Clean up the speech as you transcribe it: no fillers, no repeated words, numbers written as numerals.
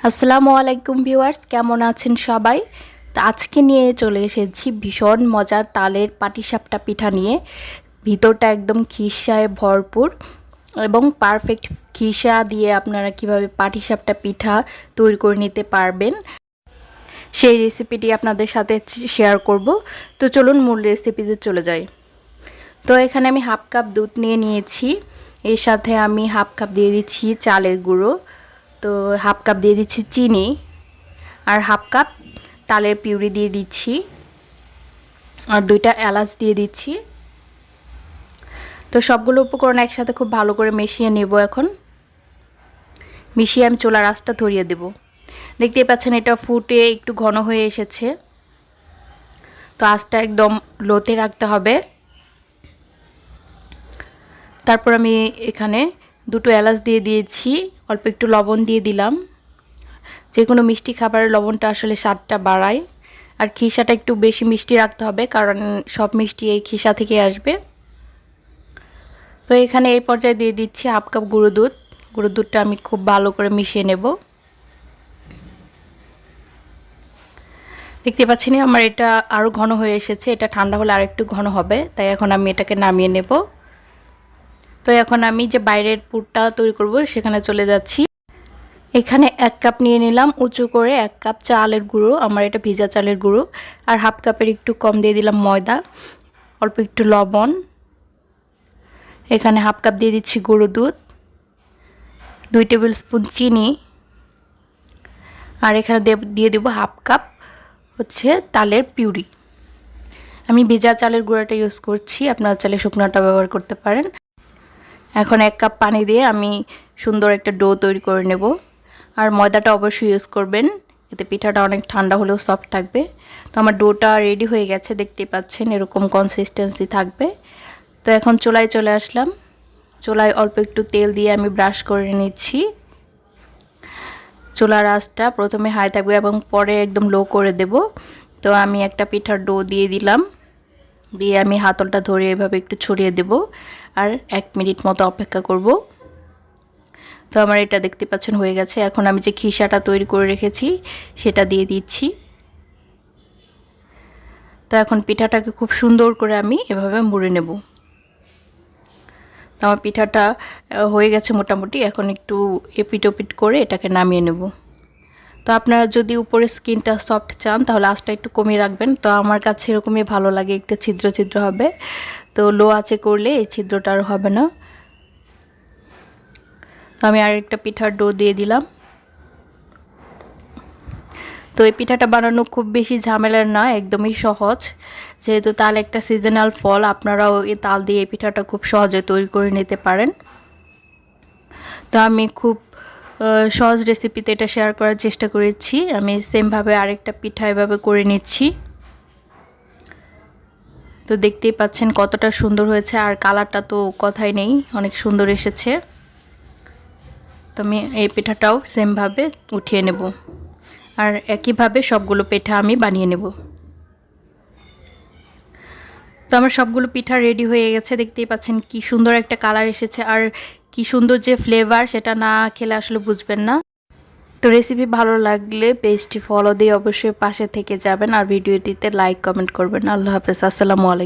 আসসালামু আলাইকুম ভিউয়ার্স, কেমন আছেন সবাই? তো আজকে নিয়ে চলে এসেছি ভীষণ মজার তালের পাটিসাপটা পিঠা নিয়ে। ভিতরটা একদম খিসায় ভরপুর এবং পারফেক্ট খিসা দিয়ে আপনারা কিভাবে পাটিসাপটা পিঠা তৈরি করে নিতে পারবেন সেই রেসিপিটি আপনাদের সাথে শেয়ার করব। তো চলুন মূল রেসিপিতে চলে যাই। তো এখানে আমি হাফ কাপ দুধ নিয়ে নিয়েছি, এর সাথে আমি হাফ কাপ দিয়ে দিচ্ছি চালের গুঁড়ো, তো হাফ কাপ দিয়ে দিচ্ছি চিনি, আর হাফ কাপ তালের পিউরি দিয়ে দিচ্ছি, আর 2টা এলাচ দিয়ে দিচ্ছি। তো সবগুলো উপকরণ একসাথে খুব ভালো করে মিশিয়ে নেব। এখন মিশিয়ে আমি চুলার আঁচটা ধরিয়ে দেব। দেখতেই পাচ্ছেন এটা ফুটে একটু ঘন হয়ে এসেছে, তো আঁচটা একদম লোতে রাখতে হবে। তারপর আমি এখানে 2টো এলাচ দিয়ে দিয়েছি, অল্প একটু লবণ দিয়ে দিলাম। যে কোনো মিষ্টি খাবারের লবণটা আসলে স্বাদটা বাড়ায়, আর খিসাটা একটু বেশি মিষ্টি রাখতে হবে কারণ সব মিষ্টি এই খিসা থেকে আসবে। তো এখানে এই পর্যায়ে দিয়ে দিচ্ছি হাফ কাপ গুঁড়ো দুধ। গুঁড়ো দুধটা আমি খুব ভালো করে মিশিয়ে নেব। দেখতে পাচ্ছেন আমার এটা আরও ঘন হয়ে এসেছে, এটা ঠান্ডা হলে আর একটু ঘন হবে, তাই এখন আমি এটাকে নামিয়ে নেব। তো এখন আমি যে বাইরের পুরটা তৈরি করব সেখানে চলে যাচ্ছি। এখানে 1 কাপ নিয়ে নিলাম উঁচু করে, 1 কাপ চালের গুঁড়ো, আমার এটা ভিজা চালের গুঁড়ো, আর হাফ কাপের একটু কম দিয়ে দিলাম ময়দা, অল্প একটু লবণ। এখানে হাফ কাপ দিয়ে দিচ্ছি গুঁড়ো দুধ, 2 টেবিল স্পুন চিনি, আর এখানে দিয়ে দেবো হাফ কাপ হচ্ছে তালের পিউরি। আমি ভেজা চালের গুঁড়োটা ইউজ করছি, আপনারা চাইলে শুকনোটা ব্যবহার করতে পারেন। এখন 1 কাপ পানি দিয়ে আমি সুন্দর একটা ডো তৈরি করে নেব। আর ময়দাটা অবশ্যই ইউজ করবেন, এতে পিঠাটা অনেক ঠান্ডা হলেও সফট থাকবে। তো আমার ডোটা রেডি হয়ে গেছে, দেখতেই পাচ্ছেন এরকম কনসিস্টেন্সি থাকবে। তো এখন চুলায় চলে আসলাম। চুলায় অল্প একটু তেল দিয়ে আমি ব্রাশ করে নিচ্ছি। চুলার আঁচটা প্রথমে হাই থাকবে এবং পরে একদম লো করে দেব। তো আমি একটা পিঠার ডো দিয়ে দিলাম, দিয়ে আমি হাতলটা ধরে এভাবে একটু ছড়িয়ে দেব, আর 1 মিনিট মতো অপেক্ষা করব। তো আমার এটা দেখতে পাচ্ছেন হয়ে গেছে। এখন আমি যে খিসাটা তৈরি করে রেখেছি সেটা দিয়ে দিচ্ছি। তো এখন পিঠাটাকে খুব সুন্দর করে আমি এভাবে মুড়ে নেব। তো আমার পিঠাটা হয়ে গেছে মোটামুটি, এখন একটু এপিট ওপিট করে এটাকে নামিয়ে নেব। তো আপনারা যদি উপরে স্কিনটা সফট চান তাহলে আঁচটা একটু কমিয়ে রাখবেন। তো আমার কাছে এরকমই ভালো লাগে, একটু ছিদ্র ছিদ্র হবে, তো লো আঁচে করলে এই ছিদ্রটা আর হবে না। তো আমি আরেকটা পিঠার ডো দিয়ে দিলাম। তো এই পিঠাটা বানানো খুব বেশি ঝামেলার না, একদমই সহজ। যেহেতু তাল একটা সিজনাল ফল, আপনারাও এই তাল দিয়ে এই পিঠাটা খুব সহজে তৈরি করে নিতে পারেন। তো আমি খুব সহজ রেসিপিতে এটা শেয়ার করার চেষ্টা করেছি। আমি সেমভাবে আরেকটা পিঠা এভাবে করে নিচ্ছি। তো দেখতেই পাচ্ছেন কতটা সুন্দর হয়েছে, আর কালারটা তো কথাই নেই, অনেক সুন্দর এসেছে। তো আমি এই পিঠাটাও সেমভাবে উঠিয়ে নেব, আর একইভাবে সবগুলো পিঠা আমি বানিয়ে নেব। তো আমার সবগুলো পিঠা রেডি হয়ে গেছে, দেখতেই পাচ্ছেন কি সুন্দর একটা কালার এসেছে, আর কি সুন্দর যে ফ্লেভার, সেটা না খেলে আসলে বুঝবেন না। তো রেসিপি ভালো লাগলে পেজটি ফলো দিয়ে অবশ্যই পাশে থেকে যাবেন, আর ভিডিওটিতে লাইক কমেন্ট করবেন। আল্লাহ হাফেজ, আসসালামু আলাইকুম।